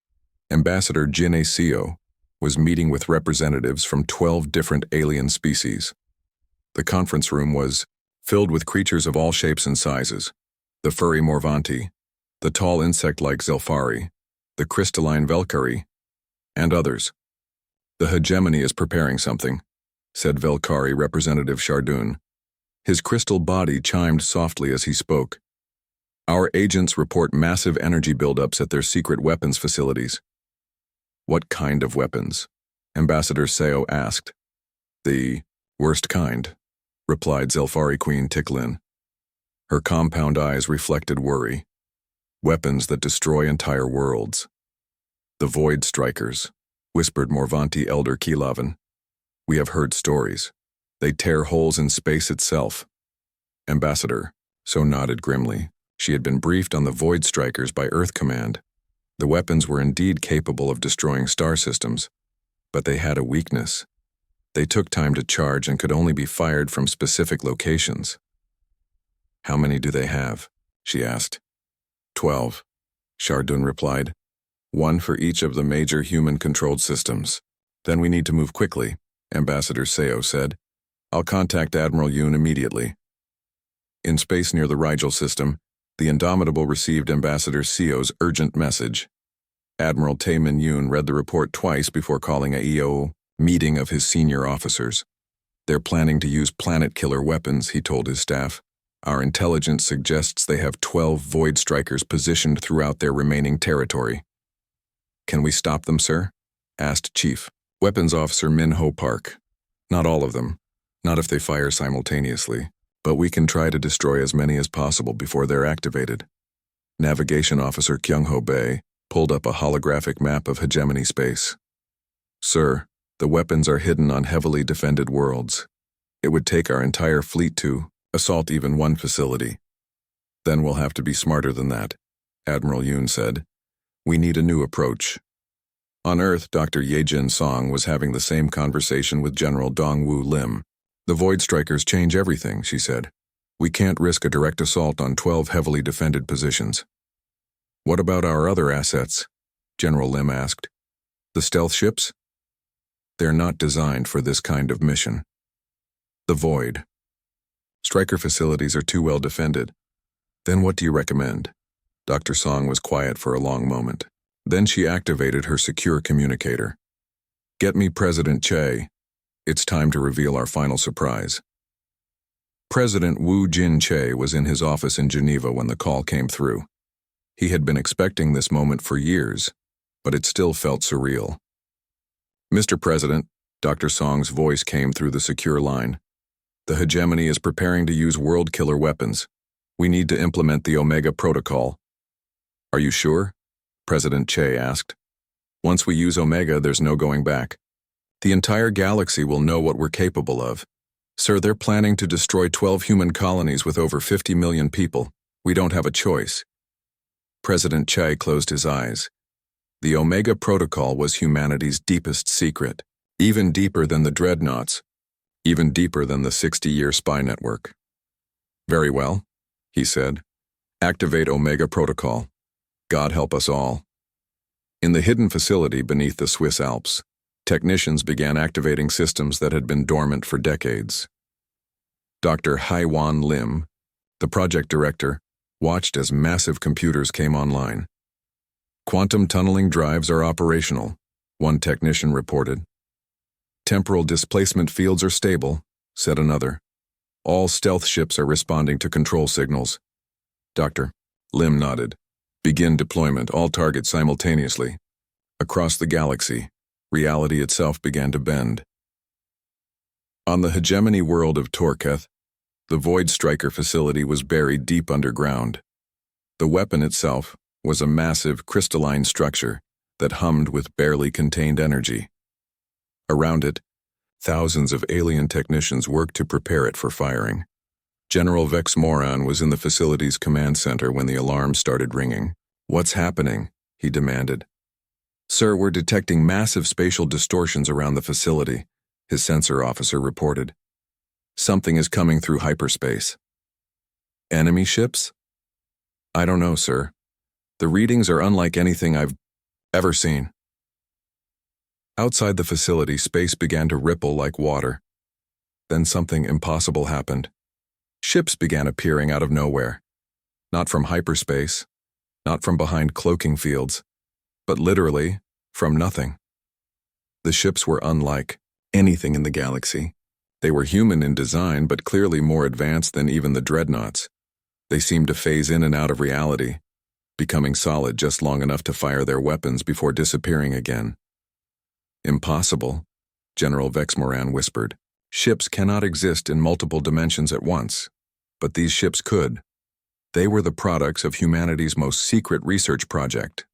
Ambassador Jin Asio was meeting with representatives from 12 different alien species. The conference room was filled with creatures of all shapes and sizes: the furry Morvanti, the tall insect-like Zelfari, the crystalline Velkari, and others. "The hegemony is preparing something," said Velkari Representative Chardun. His crystal body chimed softly as he spoke. "Our agents report massive energy buildups at their secret weapons facilities." "What kind of weapons?" Ambassador Seo asked. "The worst kind," replied Zelfari Queen Tiklin. Her compound eyes reflected worry. "Weapons that destroy entire worlds." "The Void Strikers," whispered Morvanti Elder Kilavan. "We have heard stories. They tear holes in space itself." Ambassador So nodded grimly. She had been briefed on the Void Strikers by Earth Command. The weapons were indeed capable of destroying star systems, but they had a weakness. They took time to charge and could only be fired from specific locations. "How many do they have?" she asked. 12, Chardun replied. "One for each of the major human-controlled systems." "Then we need to move quickly," Ambassador Seo said. "I'll contact Admiral Yoon immediately." In space near the Rigel system, the Indomitable received Ambassador Seo's urgent message. Admiral Taemin Yoon read the report twice before calling a EO meeting of his senior officers. "They're planning to use planet-killer weapons," he told his staff. "Our intelligence suggests they have 12 Void Strikers positioned throughout their remaining territory." "Can we stop them, sir?" asked Chief Weapons Officer Min Ho Park. "Not all of them, not if they fire simultaneously. But we can try to destroy as many as possible before they're activated." Navigation Officer Kyung-ho Bae pulled up a holographic map of hegemony space. "Sir, the weapons are hidden on heavily defended worlds. It would take our entire fleet to assault even one facility." "Then we'll have to be smarter than that," Admiral Yoon said. "We need a new approach." On Earth, Dr. Yejin Song was having the same conversation with General Dongwoo Lim. "The Void Strikers change everything," she said. "We can't risk a direct assault on 12 heavily defended positions." "What about our other assets?" General Lim asked. "The stealth ships?" "They're not designed for this kind of mission." "The Void Striker facilities are too well defended." "Then what do you recommend?" Dr. Song was quiet for a long moment. Then she activated her secure communicator. "Get me President Che. It's time to reveal our final surprise." President Wu Jin-che was in his office in Geneva when the call came through. He had been expecting this moment for years, but it still felt surreal. "Mr. President," Dr. Song's voice came through the secure line. "The hegemony is preparing to use world-killer weapons. We need to implement the Omega Protocol." "Are you sure?" President Che asked. "Once we use Omega, there's no going back. The entire galaxy will know what we're capable of. Sir, they're planning to destroy 12 human colonies with over 50 million people. We don't have a choice." President Che closed his eyes. The Omega Protocol was humanity's deepest secret, even deeper than the Dreadnoughts, even deeper than the 60-year spy network. "Very well," he said. "Activate Omega Protocol. God help us all." In the hidden facility beneath the Swiss Alps, technicians began activating systems that had been dormant for decades. Dr. Haiwan Lim, the project director, watched as massive computers came online. Quantum tunneling drives are operational, one technician reported. Temporal displacement fields are stable, said another. All stealth ships are responding to control signals. Dr. Lim nodded. Begin deployment, all targets simultaneously. Across the galaxy, reality itself began to bend. On the hegemony world of Torketh, the Void Striker facility was buried deep underground. The weapon itself was a massive crystalline structure that hummed with barely contained energy. Around it, thousands of alien technicians worked to prepare it for firing. General Vex Moran was in the facility's command center when the alarm started ringing. "What's happening?" he demanded. "Sir, we're detecting massive spatial distortions around the facility," his sensor officer reported. "Something is coming through hyperspace." "Enemy ships?" "I don't know, sir. The readings are unlike anything I've ever seen." Outside the facility, space began to ripple like water. Then something impossible happened. Ships began appearing out of nowhere. Not from hyperspace, not from behind cloaking fields, but literally from nothing. The ships were unlike anything in the galaxy. They were human in design, but clearly more advanced than even the dreadnoughts. They seemed to phase in and out of reality, becoming solid just long enough to fire their weapons before disappearing again. "Impossible," General Vex Moran whispered. "Ships cannot exist in multiple dimensions at once, but these ships could. They were the products of humanity's most secret research project.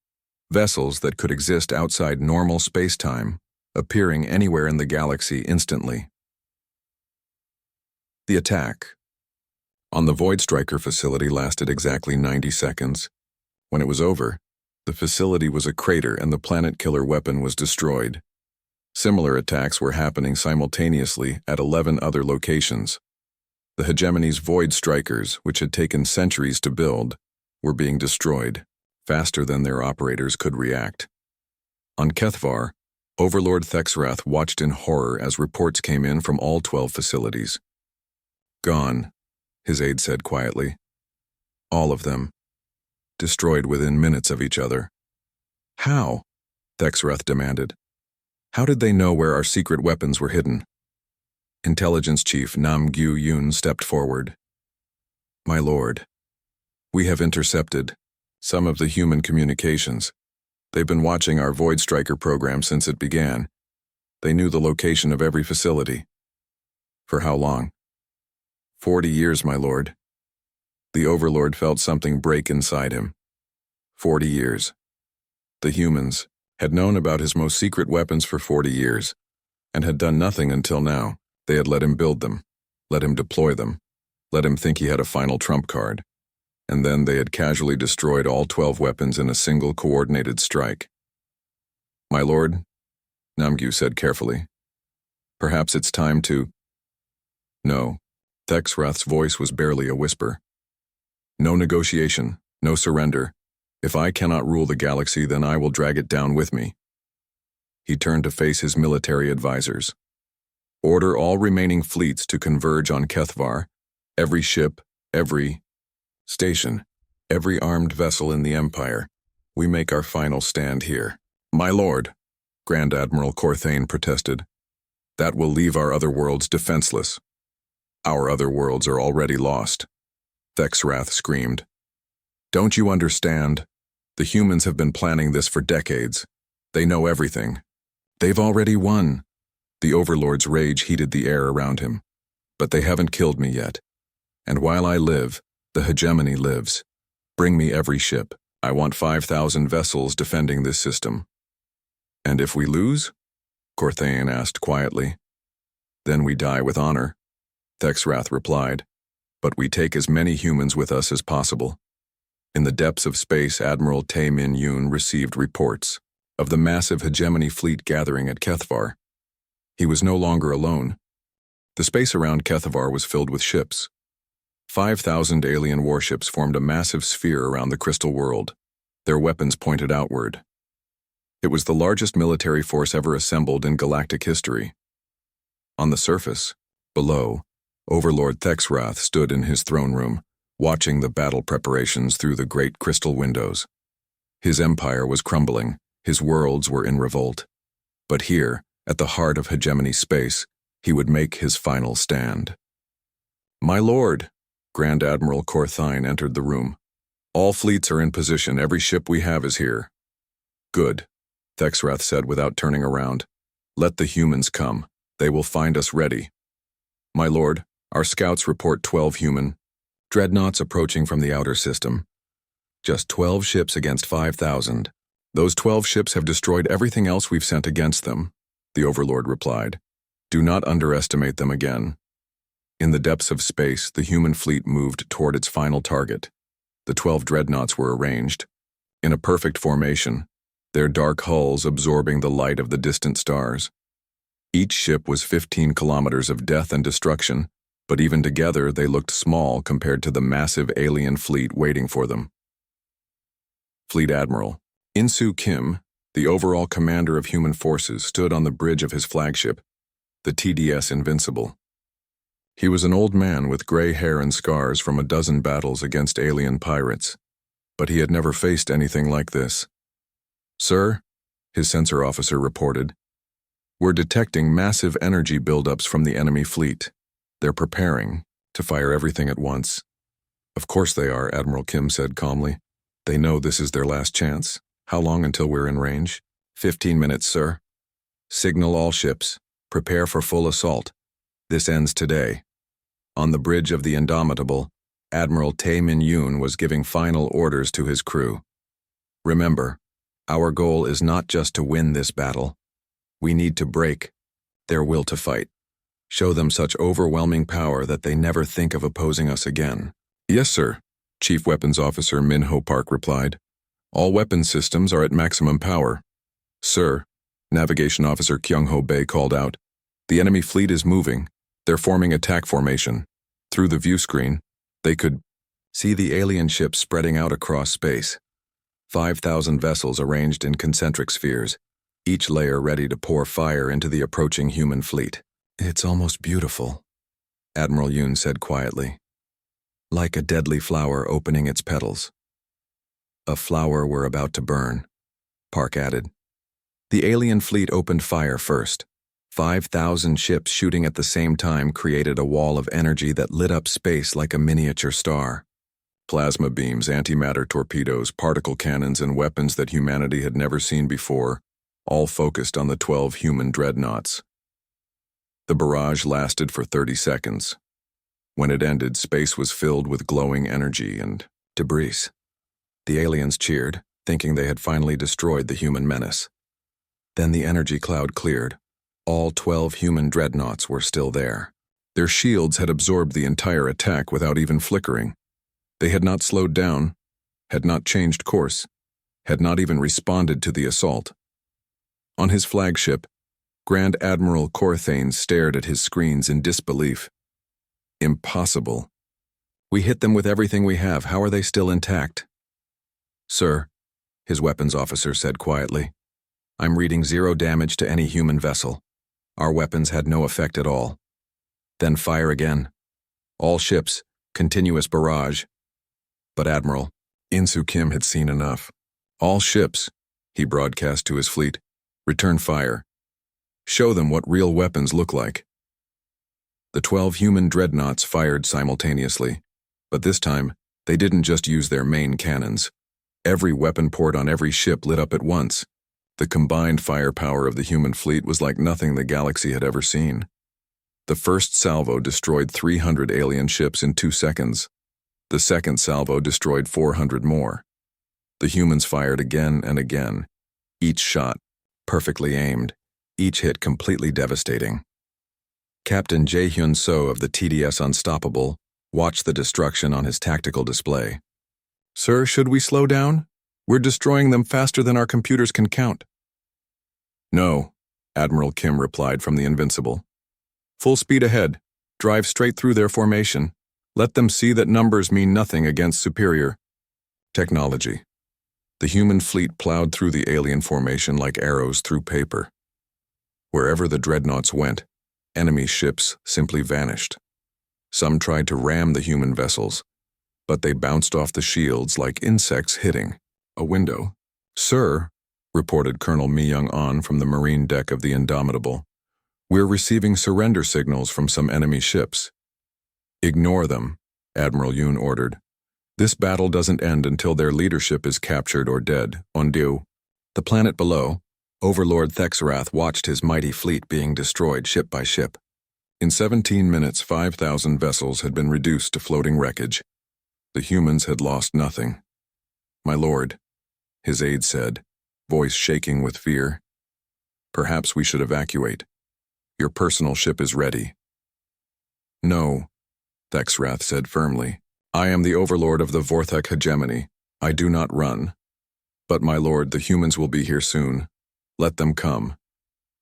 Vessels that could exist outside normal space-time, appearing anywhere in the galaxy instantly." The attack on the Void Striker facility lasted exactly 90 seconds. When it was over, the facility was a crater and the planet killer weapon was destroyed. Similar attacks were happening simultaneously at 11 other locations. The hegemony's Void Strikers, which had taken centuries to build, were being destroyed, faster than their operators could react. On Kethvar, Overlord Thexrath watched in horror as reports came in from all 12 facilities. "Gone," his aide said quietly. "All of them. Destroyed within minutes of each other." "How?" Thexrath demanded. "How did they know where our secret weapons were hidden?" Intelligence Chief Nam Gyu Yoon stepped forward. "My lord, we have intercepted some of the human communications. They've been watching our Void Striker program since it began. They knew the location of every facility." "For how long?" 40 years, my lord." The Overlord felt something break inside him. 40 years. The humans had known about his most secret weapons for 40 years, and had done nothing until now. They had let him build them, let him deploy them, let him think he had a final trump card, and then they had casually destroyed all 12 weapons in a single coordinated strike. "My lord," Namgyu said carefully, "perhaps it's time to—" "No." Thexrath's voice was barely a whisper. "No negotiation, no surrender. If I cannot rule the galaxy, then I will drag it down with me." He turned to face his military advisors. "Order all remaining fleets to converge on Kethvar. Every ship, every station, every armed vessel in the Empire. We make our final stand here." "My lord," Grand Admiral Corthane protested, "that will leave our other worlds defenseless." "Our other worlds are already lost," Thexrath screamed. "Don't you understand? The humans have been planning this for decades. They know everything. They've already won." The Overlord's rage heated the air around him. "But they haven't killed me yet. And while I live, the hegemony lives. Bring me every ship. I want 5,000 vessels defending this system." "And if we lose?" Corthane asked quietly. "Then we die with honor," Thexrath replied. "But we take as many humans with us as possible." In the depths of space, Admiral Tae Min Yoon received reports of the massive hegemony fleet gathering at Kethvar. He was no longer alone. The space around Kethvar was filled with ships. 5,000 alien warships formed a massive sphere around the crystal world, their weapons pointed outward. It was the largest military force ever assembled in galactic history. On the surface, below, Overlord Thexrath stood in his throne room, watching the battle preparations through the great crystal windows. His empire was crumbling, his worlds were in revolt. But here, at the heart of hegemony space, he would make his final stand. "My lord," Grand Admiral Corthine entered the room. "All fleets are in position, every ship we have is here." "Good," Thexrath said without turning around. "Let the humans come. They will find us ready." "My lord, our scouts report 12 human dreadnoughts approaching from the outer system. Just 12 ships against 5,000. Those 12 ships have destroyed everything else we've sent against them," the Overlord replied. "Do not underestimate them again." In the depths of space, the human fleet moved toward its final target. The 12 dreadnoughts were arranged in a perfect formation, their dark hulls absorbing the light of the distant stars. Each ship was 15 kilometers of death and destruction, but even together they looked small compared to the massive alien fleet waiting for them. Fleet Admiral Insu Kim, the overall commander of human forces, stood on the bridge of his flagship, the TDS Invincible. He was an old man with gray hair and scars from a dozen battles against alien pirates, but he had never faced anything like this. "Sir," his sensor officer reported, "we're detecting massive energy buildups from the enemy fleet. They're preparing to fire everything at once." "Of course they are," Admiral Kim said calmly. "They know this is their last chance. How long until we're in range?" 15 minutes, sir." "Signal all ships. Prepare for full assault. This ends today." On the bridge of the Indomitable, Admiral Tae Min Yoon was giving final orders to his crew. "Remember, our goal is not just to win this battle. We need to break their will to fight. Show them such overwhelming power that they never think of opposing us again." "Yes, sir," Chief Weapons Officer Min Ho Park replied. "All weapons systems are at maximum power." "Sir," Navigation Officer Kyung Ho Bae called out, "the enemy fleet is moving. They're forming attack formation." Through the view screen, they could see the alien ships spreading out across space. 5,000 vessels arranged in concentric spheres, each layer ready to pour fire into the approaching human fleet. "It's almost beautiful," Admiral Yoon said quietly. "Like a deadly flower opening its petals." "A flower we're about to burn," Park added. The alien fleet opened fire first. 5,000 ships shooting at the same time created a wall of energy that lit up space like a miniature star. Plasma beams, antimatter torpedoes, particle cannons, and weapons that humanity had never seen before, all focused on the 12 human dreadnoughts. The barrage lasted for 30 seconds. When it ended, space was filled with glowing energy and debris. The aliens cheered, thinking they had finally destroyed the human menace. Then the energy cloud cleared. All 12 human dreadnoughts were still there. Their shields had absorbed the entire attack without even flickering. They had not slowed down, had not changed course, had not even responded to the assault. On his flagship, Grand Admiral Corthane stared at his screens in disbelief. "Impossible. We hit them with everything we have. How are they still intact?" "Sir," his weapons officer said quietly, "I'm reading 0 damage to any human vessel. Our weapons had no effect at all." "Then fire again. All ships, continuous barrage." But Admiral Insu Kim had seen enough. "All ships," he broadcast to his fleet, "return fire. Show them what real weapons look like." The 12 human dreadnoughts fired simultaneously, but this time, they didn't just use their main cannons. Every weapon port on every ship lit up at once. The combined firepower of the human fleet was like nothing the galaxy had ever seen. The first salvo destroyed 300 alien ships in 2 seconds. The second salvo destroyed 400 more. The humans fired again and again, each shot perfectly aimed, each hit completely devastating. Captain Jae-hyun So of the TDS Unstoppable watched the destruction on his tactical display. "Sir, should we slow down? We're destroying them faster than our computers can count." "No," Admiral Kim replied from the Invincible. "Full speed ahead. Drive straight through their formation. Let them see that numbers mean nothing against superior technology." The human fleet plowed through the alien formation like arrows through paper. Wherever the dreadnoughts went, enemy ships simply vanished. Some tried to ram the human vessels, but they bounced off the shields like insects hitting a window. "Sir," reported Colonel Mi-Young-an from the marine deck of the Indomitable, "we're receiving surrender signals from some enemy ships." "Ignore them," Admiral Yoon ordered. "This battle doesn't end until their leadership is captured or dead." Ondu. The planet below, Overlord Thexrath watched his mighty fleet being destroyed ship by ship. In 17 minutes, 5,000 vessels had been reduced to floating wreckage. The humans had lost nothing. "My lord," his aide said, voice shaking with fear, "perhaps we should evacuate. Your personal ship is ready." "No," Thexrath said firmly. "I am the overlord of the Vorthak hegemony. I do not run. But my lord, the humans will be here soon. Let them come.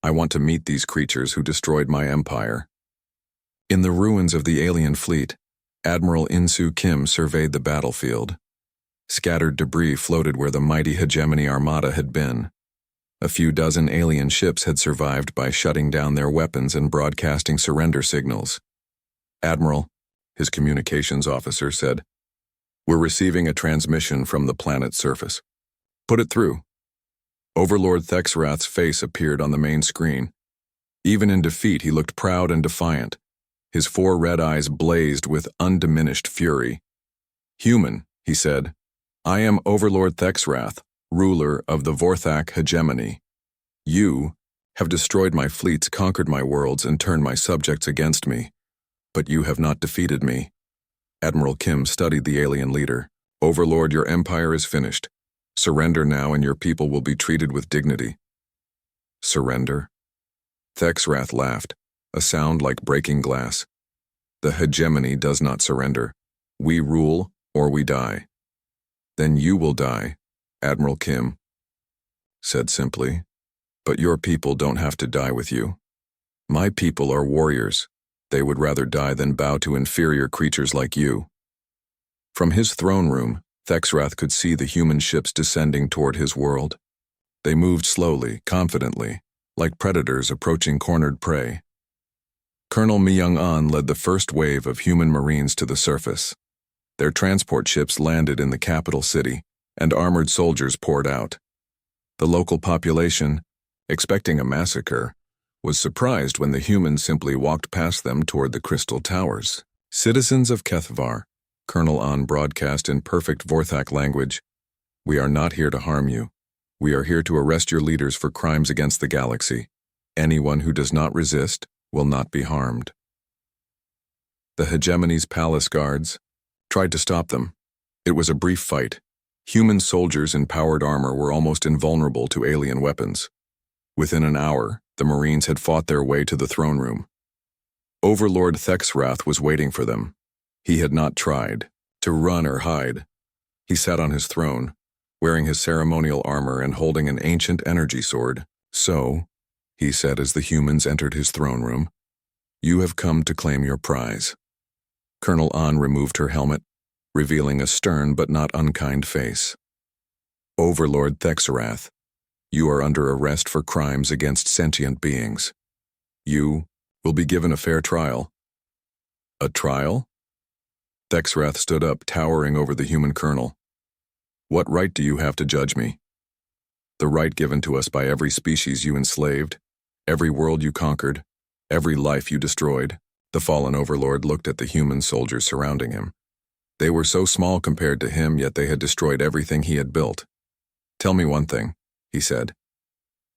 I want to meet these creatures who destroyed my empire." In the ruins of the alien fleet, Admiral Insu Kim surveyed the battlefield. Scattered debris floated where the mighty hegemony armada had been. A few dozen alien ships had survived by shutting down their weapons and broadcasting surrender signals. "Admiral," his communications officer said, "we're receiving a transmission from the planet's surface." "Put it through." Overlord Thexrath's face appeared on the main screen. Even in defeat, he looked proud and defiant. His 4 red eyes blazed with undiminished fury. "Human," he said, "I am Overlord Thexrath, ruler of the Vorthak hegemony. You have destroyed my fleets, conquered my worlds, and turned my subjects against me. But you have not defeated me." Admiral Kim studied the alien leader. "Overlord, your empire is finished. Surrender now and your people will be treated with dignity." "Surrender?" Thexrath laughed, a sound like breaking glass. "The hegemony does not surrender. We rule or we die." "Then you will die," Admiral Kim said simply. "But your people don't have to die with you. My people are warriors. They would rather die than bow to inferior creatures like you." From his throne room, Thexrath could see the human ships descending toward his world. They moved slowly, confidently, like predators approaching cornered prey. Colonel Mi-Young-an led the first wave of human marines to the surface. Their transport ships landed in the capital city, and armored soldiers poured out. The local population, expecting a massacre, was surprised when the humans simply walked past them toward the crystal towers. "Citizens of Kethvar," Colonel An broadcast in perfect Vorthak language, "we are not here to harm you. We are here to arrest your leaders for crimes against the galaxy. Anyone who does not resist will not be harmed." The hegemony's palace guards tried to stop them. It was a brief fight. Human soldiers in powered armor were almost invulnerable to alien weapons. Within an hour, the Marines had fought their way to the throne room. Overlord Thexrath was waiting for them. He had not tried to run or hide. He sat on his throne, wearing his ceremonial armor and holding an ancient energy sword. "So," he said as the humans entered his throne room, "you have come to claim your prize." Colonel An removed her helmet, revealing a stern but not unkind face. "Overlord Thexrath, you are under arrest for crimes against sentient beings. You will be given a fair trial." "A trial?" Thexrath stood up, towering over the human colonel. "What right do you have to judge me?" "The right given to us by every species you enslaved, every world you conquered, every life you destroyed." The fallen overlord looked at the human soldiers surrounding him. They were so small compared to him, yet they had destroyed everything he had built. "Tell me one thing," he said.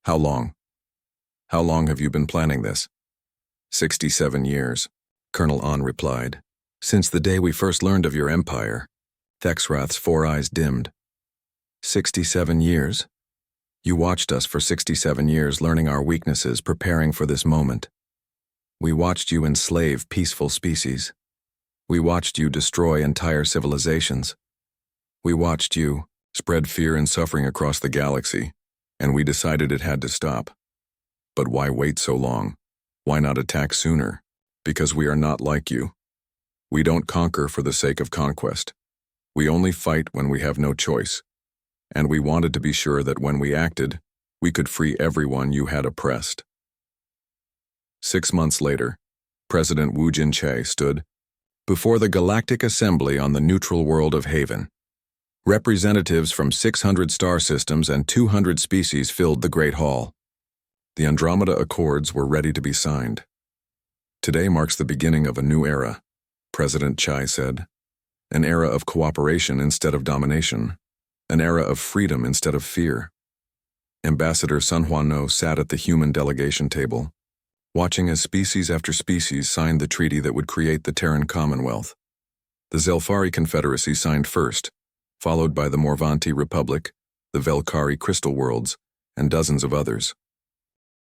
How long have you been planning this?" 67 years, Colonel An replied. "Since the day we first learned of your empire." Thexrath's 4 eyes dimmed. 67 years? You watched us for 67 years, learning our weaknesses, preparing for this moment. We watched you enslave peaceful species. We watched you destroy entire civilizations. We watched you spread fear and suffering across the galaxy, and we decided it had to stop. But why wait so long? Why not attack sooner? Because we are not like you. We don't conquer for the sake of conquest. We only fight when we have no choice. And we wanted to be sure that when we acted, we could free everyone you had oppressed." 6 months later, President Wu Jin-che stood, before the Galactic Assembly on the neutral world of Haven. Representatives from 600 star systems and 200 species filled the Great Hall. The Andromeda Accords were ready to be signed. Today marks the beginning of a new era, President Chai said. An era of cooperation instead of domination. An era of freedom instead of fear. Ambassador Sun Hua-no sat at the human delegation table, watching as species after species signed the treaty that would create the Terran Commonwealth. The Zelfari Confederacy signed first, followed by the Morvanti Republic, the Velkari Crystal Worlds, and dozens of others.